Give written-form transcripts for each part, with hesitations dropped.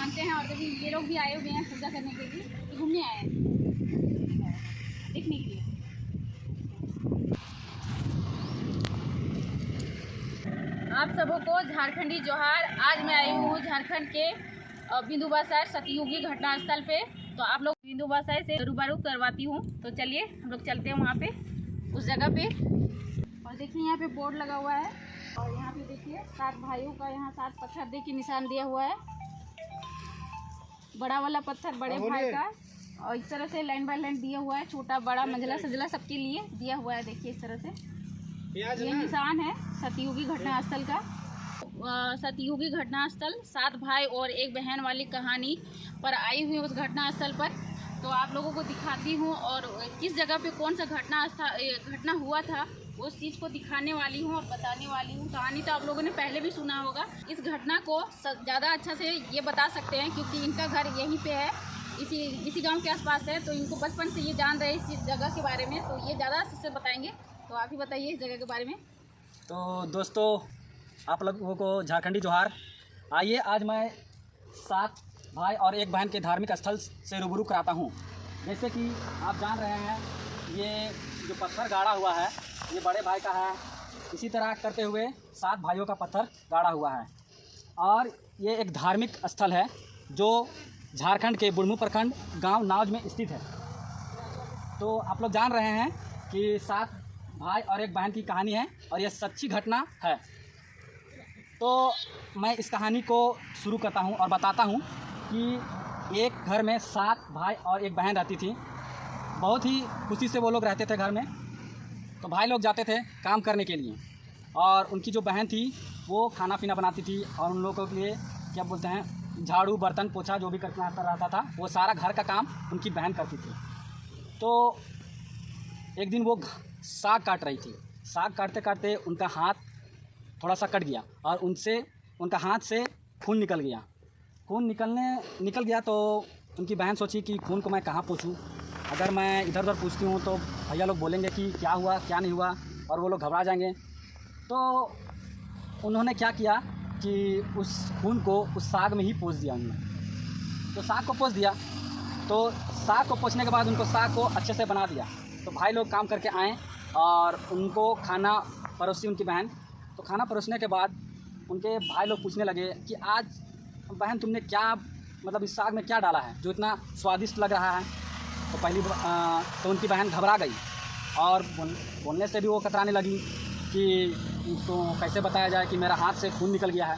मानते हैं। और कभी ये लोग भी आए हुए हैं पूजा करने के लिए, घूमने आए हैं देखने के लिए। आप सबों को झारखंडी जोहार। आज मैं आई हूँ झारखंड के विंध्यवासर सतयुगी घटना स्थल पे। तो आप लोग विंध्यवासर से रूबरू करवाती हूँ। तो चलिए हम लोग चलते हैं वहाँ पे, उस जगह पे। और देखिए यहाँ पे बोर्ड लगा हुआ है और यहाँ पे देखिए 7 भाइयों का यहाँ 7 पत्थर दे के निशान दिया हुआ है। बड़ा वाला पत्थर बड़े भाई का, और इस तरह से लाइन बाय लाइन दिया हुआ है। छोटा बड़ा मंझला सजला सबके लिए दिया हुआ है। देखिए इस तरह से ये निशान है सतयुगी घटना स्थल का। सतयुगी घटना स्थल 7 भाई और 1 बहन वाली कहानी पर आई हुई उस घटना स्थल पर। तो आप लोगों को दिखाती हूँ और किस जगह पे कौन सा घटना हुआ था उस चीज़ को दिखाने वाली हूँ और बताने वाली हूँ। कहानी तो आप लोगों ने पहले भी सुना होगा। इस घटना को ज़्यादा अच्छा से ये बता सकते हैं क्योंकि इनका घर यहीं पे है, इसी गांव के आसपास है। तो इनको बचपन से ये जान रहे हैं इस जगह के बारे में, तो ये ज़्यादा अच्छे से बताएंगे। तो आप ही बताइए इस जगह के बारे में। तो दोस्तों, आप लोगों को झारखंडी जोहार। आइए आज मैं 7 भाई और 1 बहन के धार्मिक स्थल से रूबरू कराता हूँ। जैसे कि आप जान रहे हैं, ये जो पत्थर गाड़ा हुआ है ये बड़े भाई का है। इसी तरह करते हुए 7 भाइयों का पत्थर गाड़ा हुआ है। और ये एक धार्मिक स्थल है जो झारखंड के बुढ़मू प्रखंड गांव नावज में स्थित है। तो आप लोग जान रहे हैं कि 7 भाई और 1 बहन की कहानी है और यह सच्ची घटना है। तो मैं इस कहानी को शुरू करता हूं और बताता हूं कि एक घर में 7 भाई और 1 बहन रहती थी। बहुत ही खुशी से वो लोग रहते थे घर में। तो भाई लोग जाते थे काम करने के लिए और उनकी जो बहन थी वो खाना पीना बनाती थी और उन लोगों के लिए क्या बोलते हैं, झाड़ू बर्तन पोछा जो भी करना रहता था वो सारा घर का काम उनकी बहन करती थी। तो एक दिन वो साग काट रही थी। साग काटते काटते उनका हाथ थोड़ा सा कट गया और उनका हाथ से खून निकल गया। खून निकल गया तो उनकी बहन सोची कि खून को मैं कहाँ पोंछूँ। अगर मैं इधर उधर पूछती हूँ तो भैया लोग बोलेंगे कि क्या हुआ क्या नहीं हुआ और वो लोग घबरा जाएंगे। तो उन्होंने क्या किया कि उस खून को उस साग में ही पोंछ दिया उन्होंने। तो साग को पोंछ दिया। तो साग को पोंछने के बाद उनको साग को अच्छे से बना दिया। तो भाई लोग काम करके आए और उनको खाना परोसी उनकी बहन। तो खाना परोसने के बाद उनके भाई लोग पूछने लगे कि आज बहन तुमने क्या मतलब इस साग में क्या डाला है जो इतना स्वादिष्ट लग रहा है। तो उनकी बहन घबरा गई और बोलने से भी वो कतराने लगी कि तो कैसे बताया जाए कि मेरा हाथ से खून निकल गया है।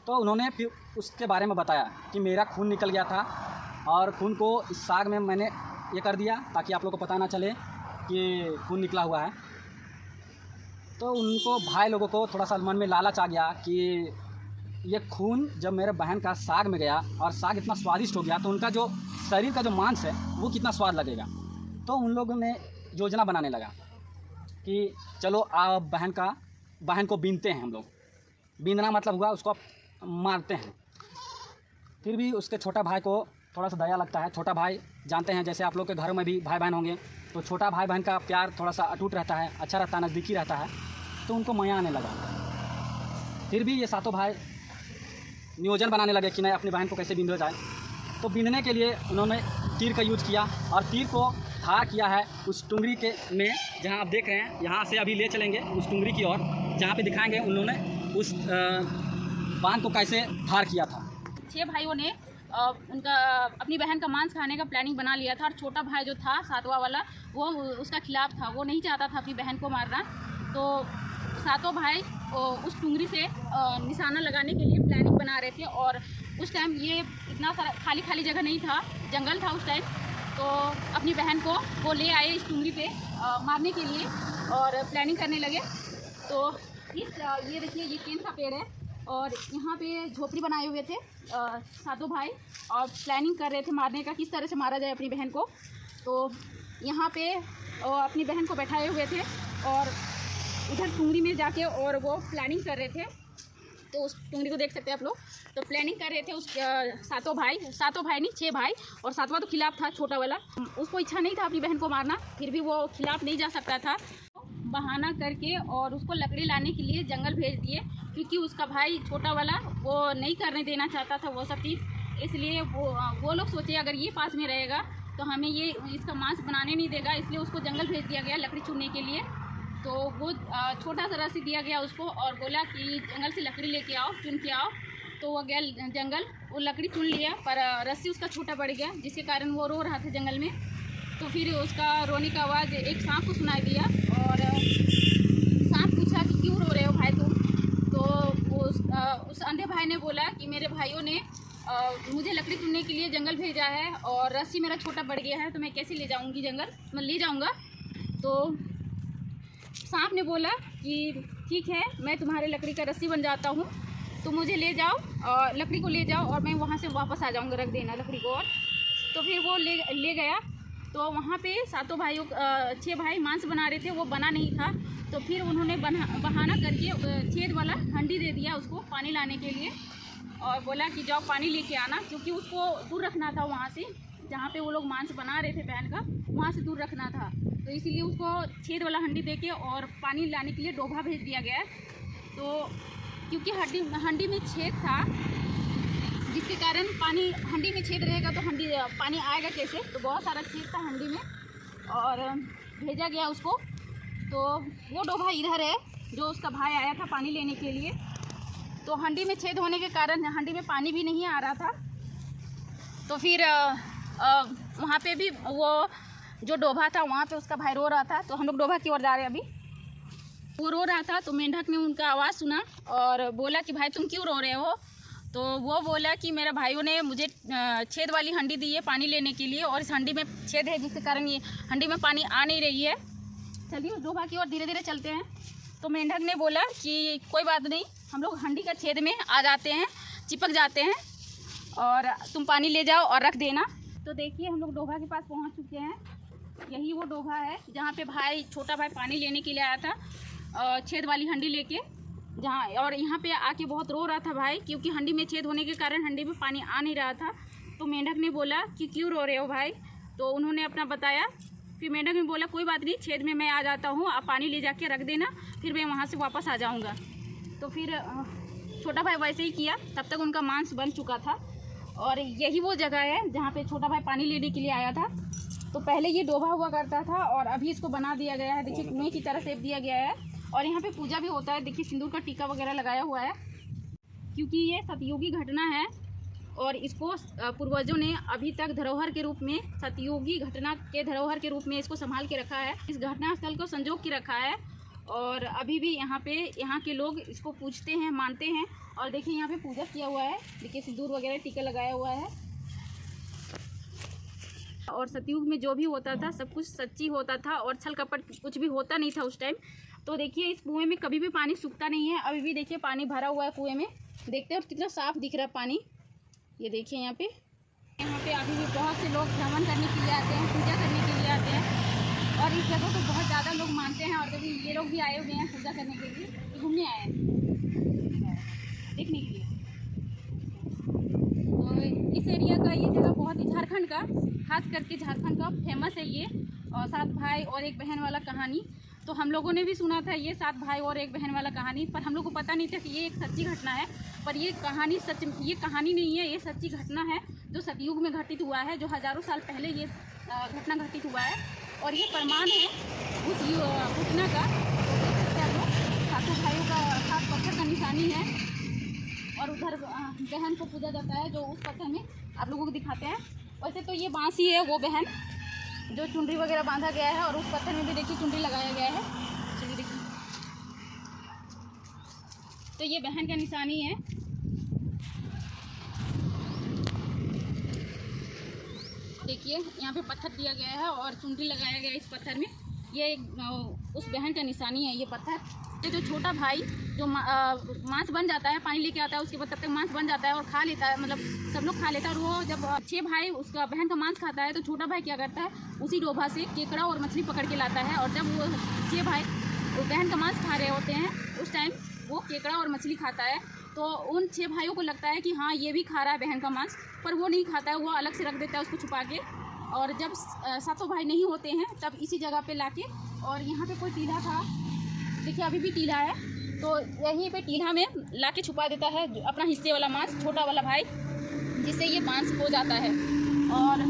तो उन्होंने फिर उसके बारे में बताया कि मेरा खून निकल गया था और खून को इस साग में मैंने ये कर दिया ताकि आप लोगों को पता ना चले कि खून निकला हुआ है। तो उनको भाई लोगों को थोड़ा सा मन में लालच आ गया कि ये खून जब मेरे बहन का साग में गया और साग इतना स्वादिष्ट हो गया तो उनका जो शरीर का जो मांस है वो कितना स्वाद लगेगा। तो उन लोगों ने योजना बनाने लगा कि चलो आप बहन को बीनते हैं हम लोग। बीनना मतलब हुआ उसको मारते हैं। फिर भी उसके छोटा भाई को थोड़ा सा दया लगता है। छोटा भाई जानते हैं जैसे आप लोग के घरों में भी भाई बहन होंगे तो छोटा भाई बहन का प्यार थोड़ा सा अटूट रहता है, अच्छा रहता है, नज़दीकी रहता है। तो उनको माया आने लगा। फिर भी ये 7 भाई नियोजन बनाने लगे कि नहीं अपनी बहन को कैसे बीना जाए। तो बीनने के लिए उन्होंने तीर का यूज किया और तीर को धार किया है उस टुंगरी के में जहाँ आप देख रहे हैं। यहाँ से अभी ले चलेंगे उस टुंगरी की ओर जहाँ पे दिखाएंगे उन्होंने उस बांध को कैसे धार किया था। 6 भाइयों ने उनका अपनी बहन का मांस खाने का प्लानिंग बना लिया था और छोटा भाई जो था 7वां वाला वो उसका खिलाफ था। वो नहीं चाहता था अपनी बहन को मारना। तो 7 भाई उस टुंगरी से निशाना लगाने के लिए प्लानिंग बना रहे थे। और उस टाइम ये इतना सारा खाली जगह नहीं था, जंगल था उस टाइम। तो अपनी बहन को वो ले आए इस टुंगरी पे मारने के लिए और प्लानिंग करने लगे। तो ये देखिए ये केन का पेड़ है और यहाँ पे झोपड़ी बनाए हुए थे 7 भाई और प्लानिंग कर रहे थे मारने का, किस तरह से मारा जाए अपनी बहन को। तो यहाँ पे अपनी बहन को बैठाए हुए थे और उधर टुंगरी में जाके और वो प्लानिंग कर रहे थे। तो उस टुंगरी को देख सकते हैं आप लोग। तो प्लानिंग कर रहे थे उस 7 भाई नहीं 6 भाई और 7वां तो खिलाफ था छोटा वाला। उसको इच्छा नहीं था अपनी बहन को मारना, फिर भी वो खिलाफ नहीं जा सकता था। बहाना करके और उसको लकड़ी लाने के लिए जंगल भेज दिए, क्योंकि उसका भाई छोटा वाला वो नहीं करने देना चाहता था वो सब चीज़। इसलिए वो लोग सोचे अगर ये पास में रहेगा तो हमें ये इसका मांस बनाने नहीं देगा, इसलिए उसको जंगल भेज दिया गया लकड़ी चुनने के लिए। तो वो छोटा सा रस्सी दिया गया उसको और बोला कि जंगल से लकड़ी लेके आओ, चुन के आओ। तो वो गया जंगल, वो लकड़ी चुन लिया, पर रस्सी उसका छोटा पड़ गया, जिसके कारण वो रो रहा था जंगल में। तो फिर उसका रोने का आवाज़ एक सांप को सुनाई दिया और सांप पूछा कि क्यों रो रहे हो भाई तुम? तो उस अंधे भाई ने बोला कि मेरे भाइयों ने मुझे लकड़ी चुनने के लिए जंगल भेजा है और रस्सी मेरा छोटा पड़ गया है, तो मैं कैसे ले जाऊंगी जंगल, मैं ले जाऊंगा। तो सांप ने बोला कि ठीक है, मैं तुम्हारे लकड़ी का रस्सी बन जाता हूँ, तो मुझे ले जाओ और लकड़ी को ले जाओ और मैं वहाँ से वापस आ जाऊँगा, रख देना लकड़ी को। और तो फिर वो ले गया। तो वहाँ पे सातों भाइयों 6 भाई मांस बना रहे थे, वो बना नहीं था। तो फिर उन्होंने बहाना करके छेद वाला हंडी दे दिया उसको पानी लाने के लिए और बोला कि जाओ पानी लेके आना, क्योंकि उसको दूर रखना था वहाँ से, जहाँ पे वो लोग मांस बना रहे थे बहन का, वहाँ से दूर रखना था। तो इसीलिए उसको छेद वाला हंडी देके और पानी लाने के लिए डोभा भेज दिया गया। तो क्योंकि हंडी में छेद था, जिसके कारण पानी, हंडी में छेद रहेगा तो पानी आएगा कैसे? तो बहुत सारा छेद था हंडी में और भेजा गया उसको। तो वो डोभा इधर है जो उसका भाई आया था पानी लेने के लिए। तो हंडी में छेद होने के कारण हंडी में पानी भी नहीं आ रहा था। तो फिर वहाँ पे भी वो जो डोभा था वहाँ पे उसका भाई रो रहा था। तो हम लोग डोभा की ओर जा रहे हैं अभी। वो रो रहा था तो मेंढक ने उनका आवाज़ सुना और बोला कि भाई तुम क्यों रो रहे हो? तो वो बोला कि मेरे भाइयों ने मुझे छेद वाली हंडी दी है पानी लेने के लिए और इस हंडी में छेद है, जिसके कारण ये हंडी में पानी आ नहीं रही है। चलिए उस डोभा की ओर धीरे धीरे चलते हैं। तो मेंढक ने बोला कि कोई बात नहीं, हम लोग हंडी का छेद में आ जाते हैं, चिपक जाते हैं और तुम पानी ले जाओ और रख देना। तो देखिए हम लोग डोभा के पास पहुँच चुके हैं। यही वो डोभा है जहाँ पे छोटा भाई पानी लेने के लिए आया था छेद वाली हंडी लेके, जहाँ, और यहाँ पे आके बहुत रो रहा था भाई, क्योंकि हंडी में छेद होने के कारण हंडी में पानी आ नहीं रहा था। तो मेंढक ने बोला कि क्यों रो रहे हो भाई? तो उन्होंने अपना बताया। फिर मेंढक ने बोला कोई बात नहीं, छेद में मैं आ जाता हूँ, आप पानी ले जाके रख देना, फिर मैं वहाँ से वापस आ जाऊँगा। तो फिर छोटा भाई वैसे ही किया। तब तक उनका मांस बन चुका था और यही वो जगह है जहाँ पे छोटा भाई पानी लेने के लिए आया था। तो पहले ये डोभा हुआ करता था और अभी इसको बना दिया गया है। देखिए कुएं की तरह शेप दिया गया है और यहाँ पे पूजा भी होता है। देखिए सिंदूर का टीका वगैरह लगाया हुआ है, क्योंकि ये सतयुगी घटना है और इसको पूर्वजों ने अभी तक धरोहर के रूप में, सतयुगी घटना के धरोहर के रूप में इसको संभाल के रखा है। इस घटना स्थल को संजो के रखा है और अभी भी यहाँ के लोग इसको पूजते हैं, मानते हैं। और देखिए यहाँ पे पूजा किया हुआ है, देखिए सिंदूर वगैरह टीका लगाया हुआ है। और सतयुग में जो भी होता था सब कुछ सच्ची होता था और छल कपट कुछ भी होता नहीं था उस टाइम। तो देखिए इस कुएं में कभी भी पानी सूखता नहीं है। अभी भी देखिए पानी भरा हुआ है कुएं में, देखते हैं कितना साफ दिख रहा है पानी। ये देखिए यहाँ पे अभी भी बहुत से लोग भ्रमण करने के लिए आते हैं, पूजा करने के लिए आते हैं और इस जगह को बहुत ज़्यादा लोग मानते हैं। और कभी ये लोग भी आए हुए हैं पूजा करने के लिए, घूमने आए हैं देखने के लिए। तो इस एरिया का ये जगह बहुत ही, झारखंड का, खास करके झारखंड का फेमस है ये। और 7 भाई और एक बहन वाला कहानी, तो हम लोगों ने भी सुना था ये 7 भाई और एक बहन वाला कहानी, पर हम लोग को पता नहीं था कि ये एक सच्ची घटना है। पर ये कहानी नहीं है, ये सच्ची घटना है जो सतयुग में घटित हुआ है, जो हज़ारों साल पहले ये घटना घटित हुआ है और ये प्रमाण है उस घटना का। तो देख सकते हैं आप लोग, 7 भाइयों का हाथ पत्थर का निशानी है और उधर बहन को पूजा जाता है जो उस पत्थर में आप लोगों को दिखाते हैं। वैसे तो ये बांसी है वो बहन जो चुनरी वगैरह बांधा गया है और उस पत्थर में भी देखिए चुनरी लगाया गया है। चलिए देखिए, तो ये बहन का निशानी है। देखिए यहाँ पे पत्थर दिया गया है और चुनरी लगाया गया है इस पत्थर में। ये उस बहन का निशानी है ये पत्थर। ये जो छोटा भाई जो मांस बन जाता है, पानी लेके आता है, उसके बाद तब तक मांस बन जाता है और खा लेता है, मतलब सब लोग खा लेता है। और वो जब 6 भाई उसका बहन का मांस खाता है तो छोटा भाई क्या करता है, उसी डोभा से केकड़ा और मछली पकड़ के लाता है। और जब वो 6 भाई वो बहन का मांस खा रहे होते हैं उस टाइम वो केकड़ा और मछली खाता है। तो उन 6 भाइयों को लगता है कि हाँ ये भी खा रहा है बहन का मांस, पर वो नहीं खाता है, वो अलग से रख देता है उसको छुपा के। और जब 7 भाई नहीं होते हैं तब इसी जगह पे लाके और यहाँ पे कोई टीला था, देखिए अभी भी टीला है, तो यहीं पे टीला में ला के छुपा देता है अपना हिस्से वाला मांस छोटा वाला भाई, जिससे ये बांस हो जाता है। और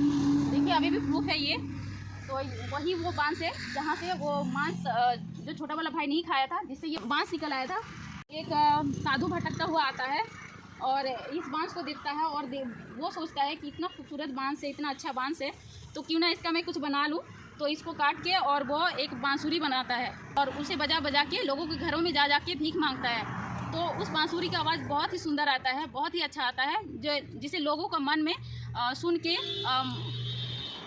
देखिए अभी भी प्रूफ है ये, तो वही वो बांस है जहाँ से वो मांस जो छोटा वाला भाई नहीं खाया था, जिससे ये बांस निकल आया था। एक साधु भटकता हुआ आता है और इस बांस को देखता है और वो सोचता है कि इतना खूबसूरत बांस है, इतना अच्छा बांस है, तो क्यों ना इसका मैं कुछ बना लूँ। तो इसको काट के और वो एक बांसुरी बनाता है और उसे बजा बजा के लोगों के घरों में जा के भीख मांगता है। तो उस बांसुरी का आवाज़ बहुत ही सुंदर आता है, बहुत ही अच्छा आता है, जो जिसे लोगों का मन में सुन के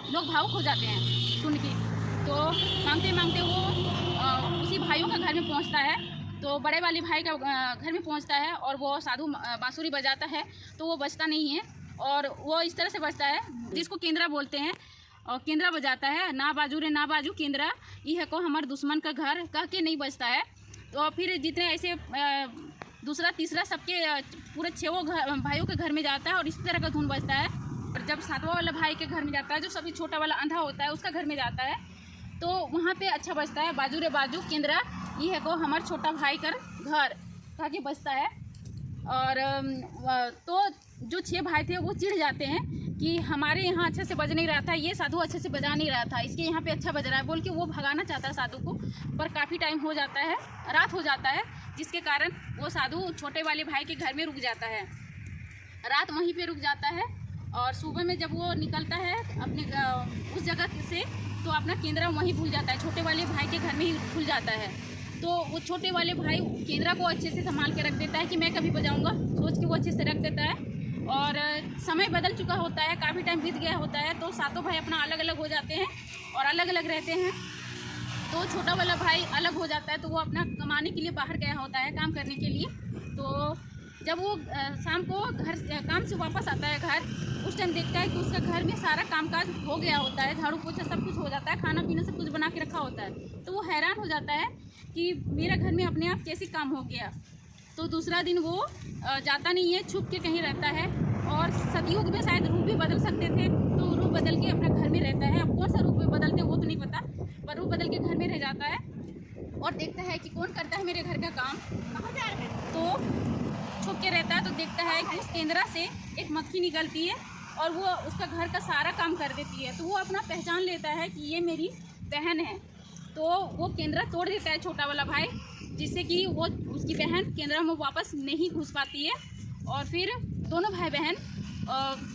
लोग भावुक हो जाते हैं सुन के। तो मांगते मांगते वो उसी भाइयों का घर में पहुंचता है, तो बड़े वाले भाई का घर में पहुंचता है और वो साधु बांसुरी बजाता है, तो वो बजता नहीं है और वो इस तरह से बजता है जिसको केंद्रा बोलते हैं। और केंद्रा बजाता है, ना बाजू रे ना बाजू केंद्रा, यह को हमारे दुश्मन का घर कह के नहीं बजता है। तो फिर जितने ऐसे दूसरा तीसरा सबके पूरे 6 भाइयों के घर में जाता है और इसी तरह का धुन बजता है। और जब 7वां वाला भाई के घर में जाता है, जो सबसे छोटा वाला अंधा होता है, उसका घर में जाता है, तो वहाँ पे अच्छा बजता है, बाजू रे बाजू केंद्रा, यह को हमारे छोटा भाई कर घर कह के बजता है। और तो जो 6 भाई थे वो चिढ़ जाते हैं कि हमारे यहाँ अच्छे से बज नहीं रहा था, ये साधु अच्छे से बजा नहीं रहा था, इसके यहाँ पे अच्छा बज रहा है बोल के वो भगाना चाहता है साधु को। पर काफ़ी टाइम हो जाता है, रात हो जाता है, जिसके कारण वो साधु छोटे वाले भाई के घर में रुक जाता है, रात वहीं पे रुक जाता है। और सुबह में जब वो निकलता है अपने उस जगह से, तो अपना केंद्रा वहीं भूल जाता है, छोटे वाले भाई के घर में ही भूल जाता है। तो वो छोटे वाले भाई केंद्रा को अच्छे से संभाल के रख देता है कि मैं कभी बजाऊंगा, सोच के वो अच्छे से रख देता है। और समय बदल चुका होता है, काफ़ी टाइम बीत गया होता है, तो सातों भाई अपना अलग अलग हो जाते हैं और अलग अलग रहते हैं। तो छोटा वाला भाई अलग हो जाता है, तो वो अपना कमाने के लिए बाहर गया होता है, काम करने के लिए। तो जब वो शाम को घर काम से वापस आता है घर, उस टाइम देखता है कि उसका घर में सारा कामकाज हो गया होता है, झाड़ू पोछा सब कुछ हो जाता है, खाना पीना सब कुछ बना के रखा होता है। तो वो हैरान हो जाता है कि मेरा घर में अपने आप कैसे काम हो गया। तो दूसरा दिन वो जाता नहीं है, छुप के कहीं रहता है। और सतयुग में शायद रूप भी बदल सकते थे, तो रूप बदल के अपने घर में रहता है। अब कौन सा रूप में बदलते वो तो नहीं पता, पर रूप बदल के घर में रह जाता है और देखता है कि कौन करता है मेरे घर का काम, कहाँ जा रहे हैं। तो छुप के रहता है, तो देखता है कि उस केंद्रा से एक मक्खी निकलती है और वो उसका घर का सारा काम कर देती है। तो वो अपना पहचान लेता है कि ये मेरी बहन है। तो वो केंद्रा तोड़ देता है छोटा वाला भाई, जिससे कि वो उसकी बहन केंद्रा में वापस नहीं घुस पाती है। और फिर दोनों भाई बहन,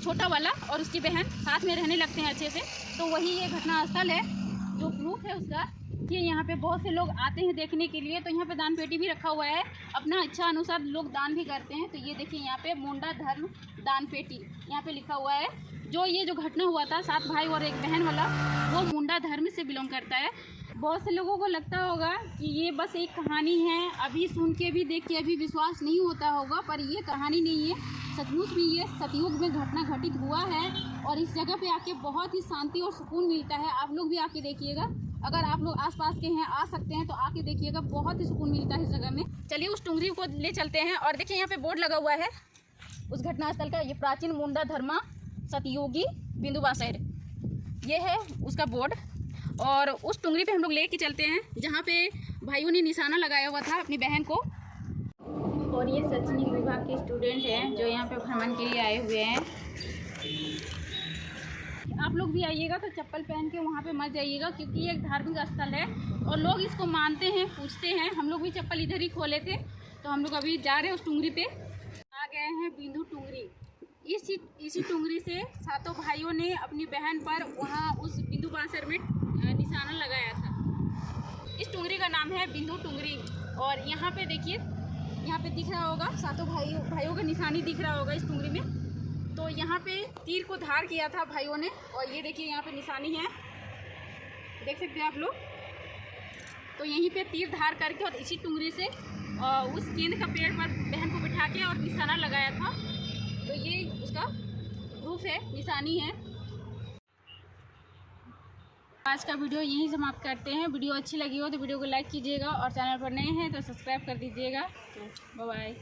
छोटा वाला और उसकी बहन, साथ में रहने लगते हैं अच्छे से। तो वही ये घटना स्थल है जो प्रूफ है उसका। ये यहाँ पे बहुत से लोग आते हैं देखने के लिए, तो यहाँ पे दान पेटी भी रखा हुआ है, अपना इच्छा अनुसार लोग दान भी करते हैं। तो ये देखिए यहाँ पे मुंडा धर्म दान पेटी यहाँ पे लिखा हुआ है। जो ये जो घटना हुआ था 7 भाई और एक बहन वाला, वो मुंडा धर्म से बिलोंग करता है। बहुत से लोगों को लगता होगा कि ये बस एक कहानी है, अभी सुन के भी देख के अभी विश्वास नहीं होता होगा, पर ये कहानी नहीं है, सचमुच में ये सतयुग में घटना घटित हुआ है। और इस जगह पे आके बहुत ही शांति और सुकून मिलता है। आप लोग भी आके देखिएगा, अगर आप लोग आसपास के हैं, आ सकते हैं, तो आके देखिएगा, बहुत ही सुकून मिलता है इस जगह में। चलिए उस टुंगरी को ले चलते हैं। और देखिए यहाँ पे बोर्ड लगा हुआ है उस घटना स्थल का, ये प्राचीन मुंडा धर्मा सतयुगी बिंदुवासर, ये है उसका बोर्ड। और उस टुंगरी पे हम लोग लेके चलते हैं जहाँ पे भाइयों ने निशाना लगाया हुआ था अपनी बहन को। और ये शैक्षणिक विभाग के स्टूडेंट हैं जो यहाँ पे भ्रमण के लिए आए हुए हैं। आप लोग भी आइएगा तो चप्पल पहन के वहाँ पे मत जाइएगा, क्योंकि ये एक धार्मिक स्थल है और लोग इसको मानते हैं, पूछते हैं। हम लोग भी चप्पल इधर ही खोले थे, तो हम लोग अभी जा रहे हैं उस टुंगरी पे। आ गए हैं बिंदु टुंगरी। इसी टुंगरी से सातों भाइयों ने अपनी बहन पर वहाँ उस बिंदु बांसर में निशाना लगाया था। इस टुंगरी का नाम है बिंदु टुंगरी। और यहाँ पे देखिए, यहाँ पे दिख रहा होगा सातों भाइयों का निशानी दिख रहा होगा इस टुंगरी में। तो यहाँ पे तीर को धार किया था भाइयों ने, और ये देखिए यहाँ पे निशानी है, देख सकते हैं आप लोग। तो यहीं पे तीर धार करके और इसी टुंगरी से उस केंद्र का पेड़ पर बहन को बिठा के और निशाना लगाया था। तो ये उसका प्रूफ है, निशानी है। आज का वीडियो यहीं समाप्त करते हैं। वीडियो अच्छी लगी हो तो वीडियो को लाइक कीजिएगा और चैनल पर नए हैं तो सब्सक्राइब कर दीजिएगा। तो बाय बाय।